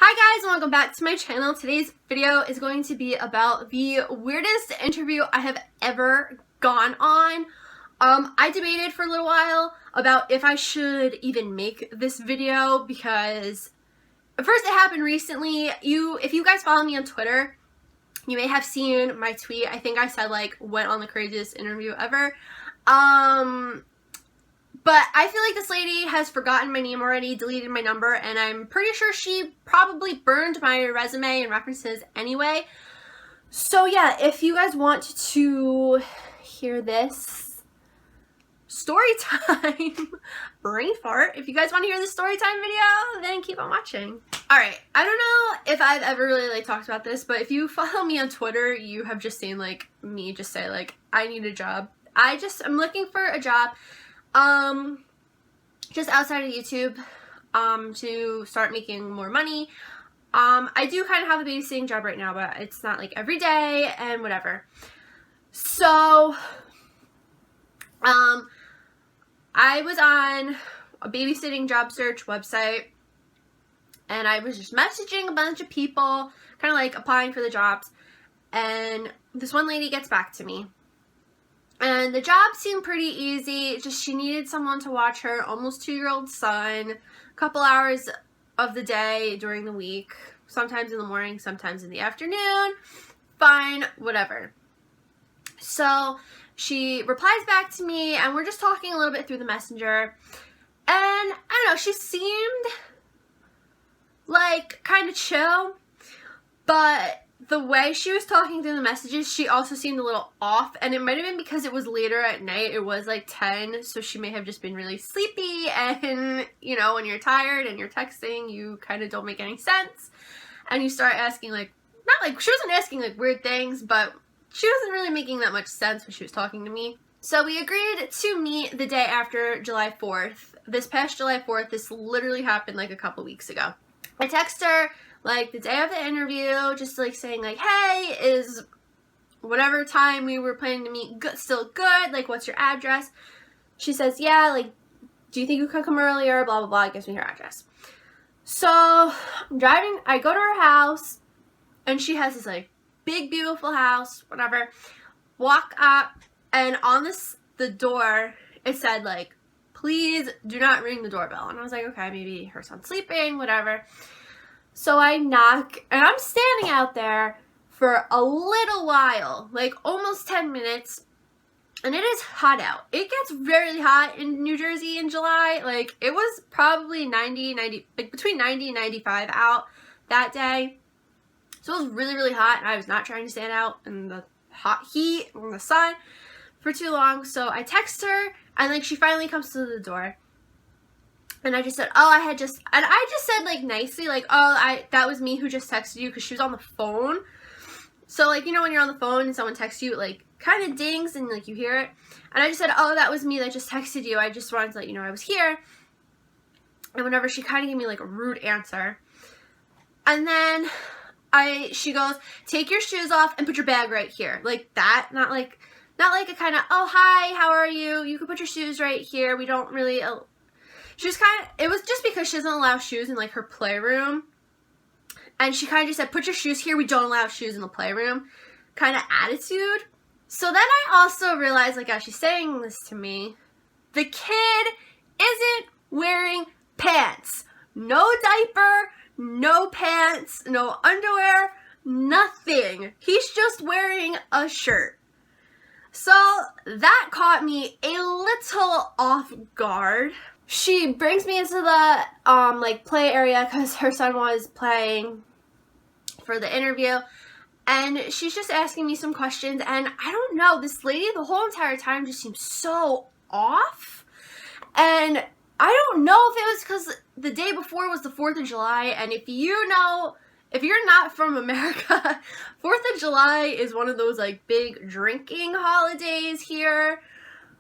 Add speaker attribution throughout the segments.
Speaker 1: Hi guys, and welcome back to my channel. Today's video is going to be about the weirdest interview I have ever gone on. I debated for a little while about if I should even make this video because first it happened recently. If you guys follow me on Twitter, you may have seen my tweet. I think I said like went on the craziest interview ever. But I feel like this lady has forgotten my name already, deleted my number, and I'm pretty sure she probably burned my resume and references anyway. So yeah, if you guys want to hear this story time, brain fart, if you guys want to hear this story time video, then keep on watching. Alright, I don't know if I've ever really talked about this, but if you follow me on Twitter, you have just seen like me just say like, I need a job. I'm looking for a job. Just outside of YouTube, to start making more money. I do kind of have a babysitting job right now, but it's not like every day and whatever. So, I was on a babysitting job search website, and I was just messaging a bunch of people, kind of like applying for the jobs, and this one lady gets back to me. And the job seemed pretty easy, just she needed someone to watch her almost 2-year-old son a couple hours of the day during the week, sometimes in the morning, sometimes in the afternoon, fine, whatever. So she replies back to me and we're just talking a little bit through the messenger, and I don't know, she seemed like kind of chill, but the way she was talking through the messages, she also seemed a little off, and it might have been because it was later at night. It was like 10, so she may have just been really sleepy, and you know, when you're tired and you're texting, you kind of don't make any sense, and you start asking like, not like, she wasn't asking like weird things, but she wasn't really making that much sense when she was talking to me. So we agreed to meet the day after July 4th. This past July 4th, this literally happened like a couple weeks ago. I text her like the day of the interview, just like saying like, hey, is whatever time we were planning to meet still good? Like, what's your address? She says, yeah, like, do you think you could come earlier? Blah, blah, blah. Gives me her address. So I'm driving, I go to her house, and she has this like big, beautiful house, whatever. Walk up, and on the door, it said like, please do not ring the doorbell. And I was like, okay, maybe her son's sleeping, whatever. So I knock, and I'm standing out there for a little while, like almost 10 minutes, and it is hot out. It gets very hot in New Jersey in July. Like, it was probably like between 90 and 95 out that day. So it was really, really hot, and I was not trying to stand out in the hot heat in the sun for too long. So I text her, and like she finally comes to the door. And I just said, oh, I just said like nicely, like, oh, that was me who just texted you, because she was on the phone. So like, you know, when you're on the phone and someone texts you, it like kind of dings and like you hear it. And I just said, oh, that was me that just texted you. I just wanted to let you know I was here. And whenever she kind of gave me like a rude answer. And then she goes, take your shoes off and put your bag right here. Like that, not like a kind of, oh, hi, how are you? You can put your shoes right here. We don't really... She was kind of, it was just because she doesn't allow shoes in like her playroom. And she kind of just said, put your shoes here. We don't allow shoes in the playroom. Kind of attitude. So then I also realized, like, as she's saying this to me, the kid isn't wearing pants. No diaper, no pants, no underwear, nothing. He's just wearing a shirt. So that caught me a little off guard. She brings me into the, like, play area because her son was playing for the interview, and she's just asking me some questions, and I don't know, this lady the whole entire time just seemed so off, and I don't know if it was because the day before was the 4th of July, and if you're not from America, 4th of July is one of those, like, big drinking holidays here.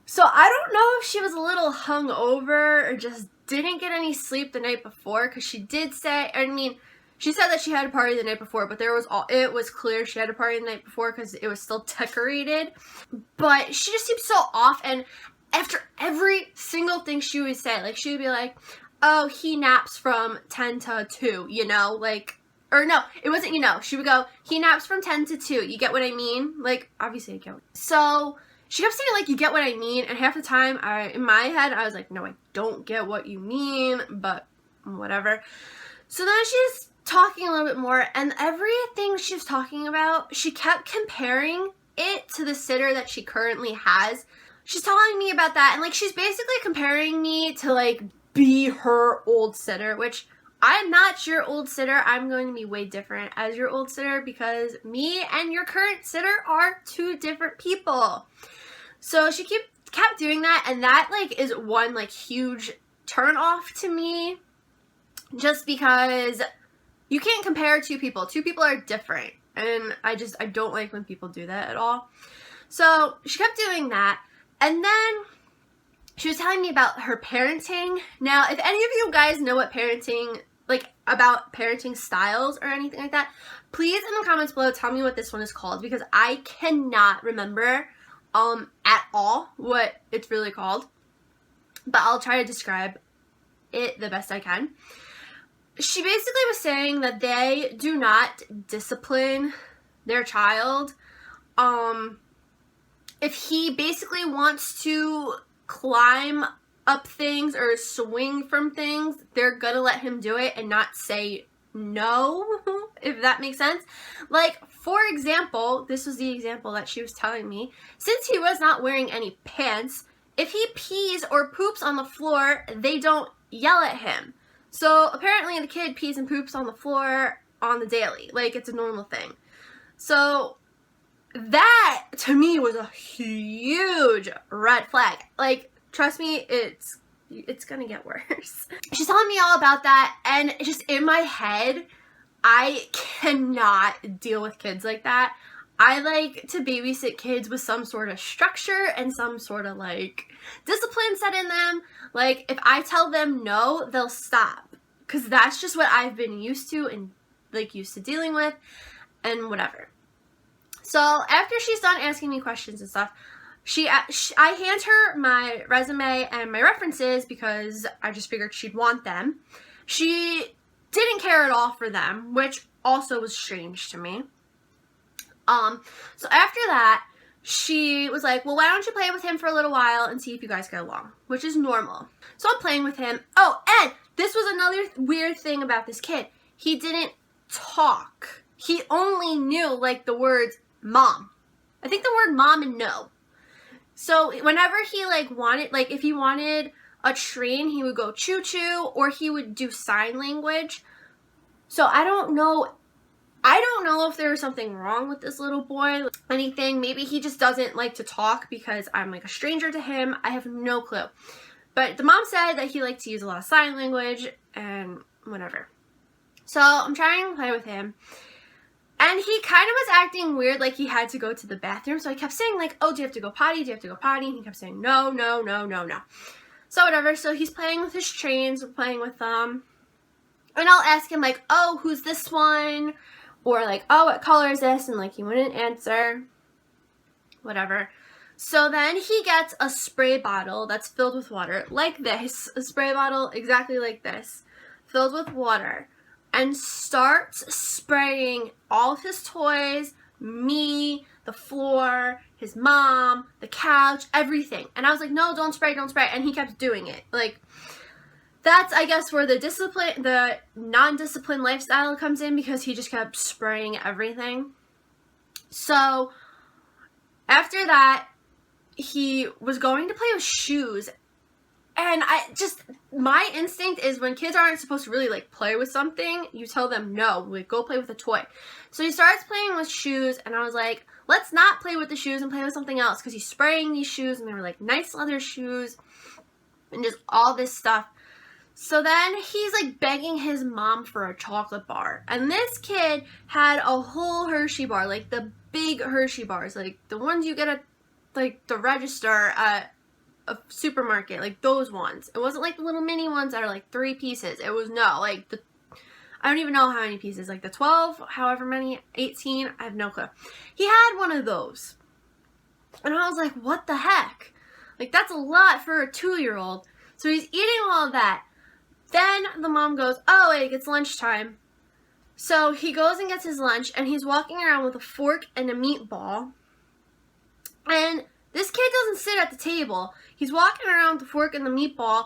Speaker 1: So I don't know if she was a little hungover or just didn't get any sleep the night before, because she did say, I mean, she said that she had a party the night before, but it was clear she had a party the night before because it was still decorated. But she just seemed so off, and after every single thing she would say, like, she would be like, oh, he naps from 10 to 2, you know, like, or no, it wasn't, you know, she would go, he naps from 10 to 2, you get what I mean? Like, obviously I get what, so she kept saying, like, you get what I mean, and half the time, in my head, I was like, no, I don't get what you mean, but whatever. So then she's talking a little bit more, and everything she was talking about, she kept comparing it to the sitter that she currently has. She's telling me about that, and, like, she's basically comparing me to, like, be her old sitter, which I'm not your old sitter. I'm going to be way different as your old sitter because me and your current sitter are two different people. So she kept doing that, and that, like, is one, like, huge turn off to me, just because you can't compare two people. Two people are different, and I don't like when people do that at all. So she kept doing that, and then she was telling me about her parenting. Now, if any of you guys know what parenting, like, about parenting styles or anything like that, please in the comments below tell me what this one is called, because I cannot remember at all what it's really called, but I'll try to describe it the best I can. She basically was saying that they do not discipline their child. If he basically wants to climb up things or swing from things, they're gonna let him do it and not say no, if that makes sense. Like, for example, this was the example that she was telling me. Since he was not wearing any pants, if he pees or poops on the floor, they don't yell at him. So apparently the kid pees and poops on the floor on the daily. Like, it's a normal thing. So that, to me, was a huge red flag. Like, trust me, it's gonna get worse. She's telling me all about that, and just in my head, I cannot deal with kids like that. I like to babysit kids with some sort of structure and some sort of, like, discipline set in them. Like, if I tell them no, they'll stop, because that's just what I've been used to and, like, used to dealing with and whatever. So after she's done asking me questions and stuff, I hand her my resume and my references because I just figured she'd want them. She didn't care at all for them, which also was strange to me. So after that, she was like, well, why don't you play with him for a little while and see if you guys get along, which is normal. So I'm playing with him. Oh, and this was another weird thing about this kid. He didn't talk. He only knew, like, the words mom. I think the word mom and no. So whenever he, like, wanted, like, if he wanted a train, he would go choo-choo, or he would do sign language. So I don't know if there was something wrong with this little boy, anything. Maybe he just doesn't like to talk because I'm, like, a stranger to him. I have no clue. But the mom said that he liked to use a lot of sign language and whatever. So I'm trying to play with him. And he kind of was acting weird, like he had to go to the bathroom. So I kept saying, like, oh, do you have to go potty? Do you have to go potty? And he kept saying, no, no, no, no, no. So whatever. So he's playing with his trains. We're playing with them. And I'll ask him, like, oh, who's this one? Or, like, oh, what color is this? And, like, he wouldn't answer. Whatever. So then he gets a spray bottle that's filled with water. Like this. A spray bottle exactly like this. Filled with water. And starts spraying all of his toys, me, the floor, his mom, the couch, everything. And I was like, no, don't spray, don't spray. And he kept doing it. Like, that's, I guess, where the non-disciplined lifestyle comes in, because he just kept spraying everything. So after that, he was going to play with shoes. And my instinct is when kids aren't supposed to really, like, play with something, you tell them no, like, go play with a toy. So he starts playing with shoes, and I was like, let's not play with the shoes and play with something else, because he's spraying these shoes, and they were, like, nice leather shoes, and just all this stuff. So then he's, like, begging his mom for a chocolate bar, and this kid had a whole Hershey bar, like, the big Hershey bars, like, the ones you get at, like, the register at a supermarket, like those ones. It wasn't like the little mini ones that are like 3 pieces. It was, no, like I don't even know how many pieces, like the 12, however many, 18, I have no clue. He had one of those. And I was like, what the heck? Like, that's a lot for a 2-year-old. So he's eating all of that. Then the mom goes, oh, like, it's lunchtime. So he goes and gets his lunch, and he's walking around with a fork and a meatball. And this kid doesn't sit at the table. He's walking around with the fork and the meatball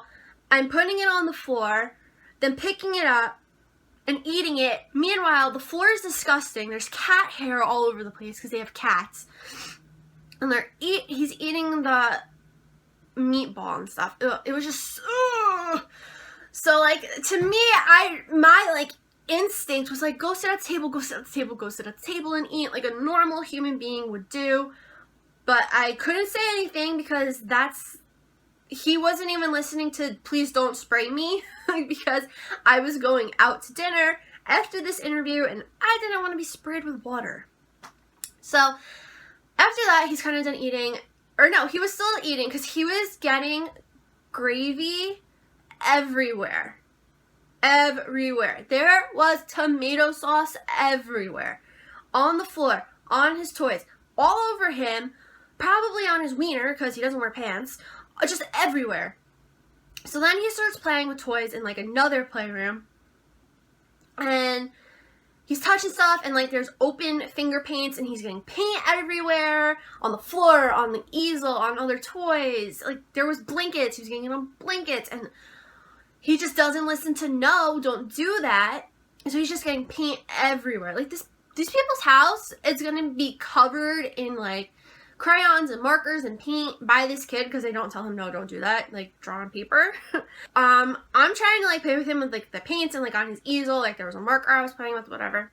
Speaker 1: and putting it on the floor, then picking it up and eating it. Meanwhile, the floor is disgusting. There's cat hair all over the place because they have cats. And he's eating the meatball and stuff. Ugh, it was just, ugh. So, like, to me, my, like, instinct was like, go sit at the table, go sit at the table, go sit at the table and eat like a normal human being would do. But I couldn't say anything because he wasn't even listening to Please Don't Spray Me because I was going out to dinner after this interview and I didn't want to be sprayed with water. So after that, he's kind of done eating. Or no, he was still eating because he was getting gravy everywhere. Everywhere. There was tomato sauce everywhere. On the floor, on his toys, all over him, probably on his wiener because he doesn't wear pants, just everywhere. So then he starts playing with toys in like another playroom. And he's touching stuff and like there's open finger paints and he's getting paint everywhere, on the floor, on the easel, on other toys. Like there was blankets, he was getting on blankets and he just doesn't listen to no, don't do that. And so he's just getting paint everywhere. Like these people's house is gonna be covered in like crayons and markers and paint by this kid because they don't tell him no, don't do that, like draw on paper. I'm trying to like play with him with like the paints and like on his easel, like there was a marker I was playing with, whatever.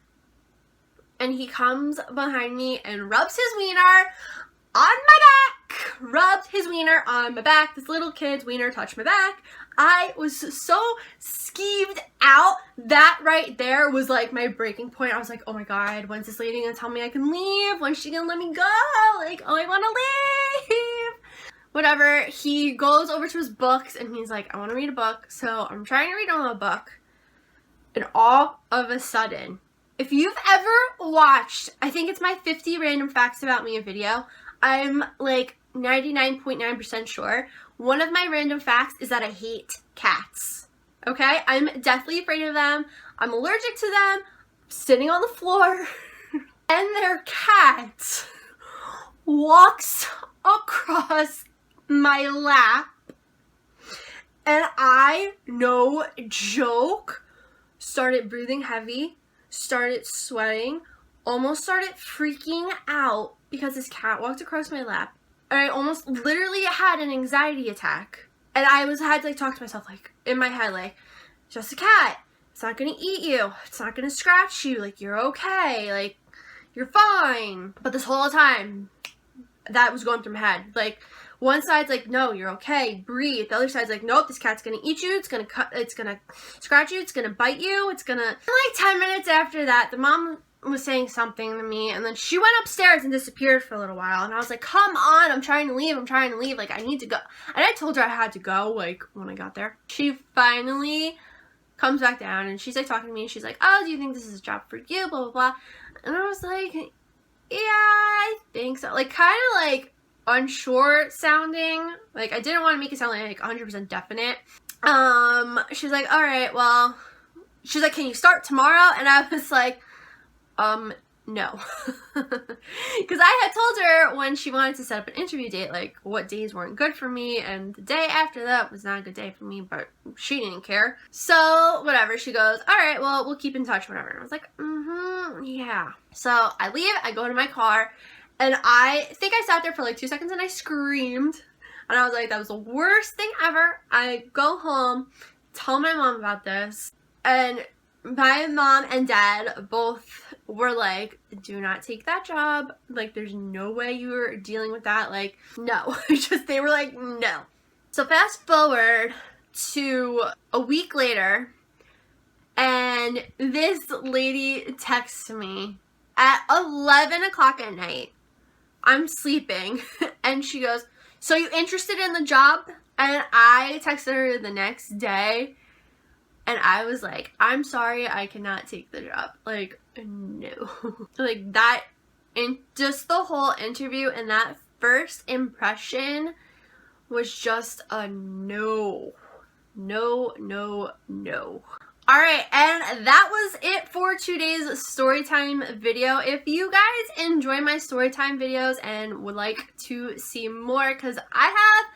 Speaker 1: And he comes behind me and rubs his wiener on my back. Rubbed his wiener on my back. This little kid's wiener touched my back. I was so skeeved out. That right there was like my breaking point. I was like, oh my god, when's this lady gonna tell me I can leave? When's she gonna let me go? Like, oh, I wanna leave. Whatever. He goes over to his books and he's like, I wanna read a book. So I'm trying to read him a book. And all of a sudden, if you've ever watched, I think it's my 50 random facts about me video, I'm like 99.9% sure. One of my random facts is that I hate cats. Okay? I'm deathly afraid of them. I'm allergic to them. I'm sitting on the floor. And their cat walks across my lap. And I, no joke, started breathing heavy, started sweating, almost started freaking out because this cat walked across my lap. And I almost literally had an anxiety attack. And I had to like talk to myself like in my head like, it's just a cat. It's not gonna eat you. It's not gonna scratch you. Like you're okay. Like you're fine. But this whole time that was going through my head. Like one side's like, no, you're okay. Breathe. The other side's like, nope, this cat's gonna eat you. It's gonna scratch you. It's gonna bite you. It's gonna. And like 10 minutes after that, the mom was saying something to me and then she went upstairs and disappeared for a little while and I was like, come on, I'm trying to leave, like I need to go. And I told her I had to go like when I got there. She finally comes back down and she's like talking to me and she's like, oh, do you think this is a job for you, blah blah blah. And I was like, yeah, I think so, like kind of like unsure sounding, like I didn't want to make it sound like 100% definite. She's like, all right, well, she's like, can you start tomorrow? And I was like, no. Because I had told her when she wanted to set up an interview date, like, what days weren't good for me, and the day after that was not a good day for me, but she didn't care. So, whatever, she goes, alright, well, we'll keep in touch, whatever. And I was like, yeah. So, I leave, I go to my car, and I think I sat there for like 2 seconds, and I screamed, and I was like, that was the worst thing ever. I go home, tell my mom about this, and my mom and dad both were like, do not take that job. Like, there's no way you're dealing with that. Like, no. They were like, no. So fast forward to a week later, and this lady texts me at 11 o'clock at night. I'm sleeping, and she goes, so you interested in the job? And I texted her the next day. And I was like, I'm sorry, I cannot take the job. Like, no. Like, that, and just the whole interview and that first impression was just a no. No, no, no. Alright, and that was it for today's storytime video. If you guys enjoy my storytime videos and would like to see more, because I have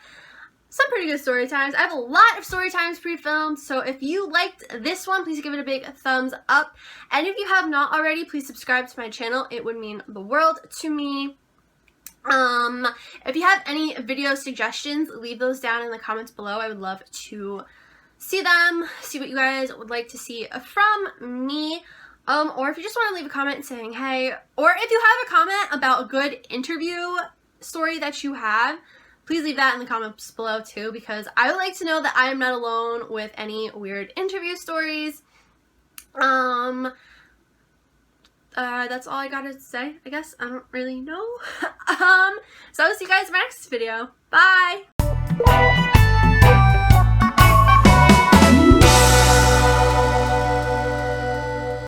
Speaker 1: some pretty good story times. I have a lot of story times pre-filmed, so if you liked this one, please give it a big thumbs up. And if you have not already, please subscribe to my channel. It would mean the world to me. If you have any video suggestions, leave those down in the comments below. I would love to see them, see what you guys would like to see from me. Or if you just want to leave a comment saying hey, or if you have a comment about a good interview story that you have, please leave that in the comments below too, because I would like to know that I am not alone with any weird interview stories. That's all I gotta say, I guess. I don't really know. So I'll see you guys in my next video. Bye!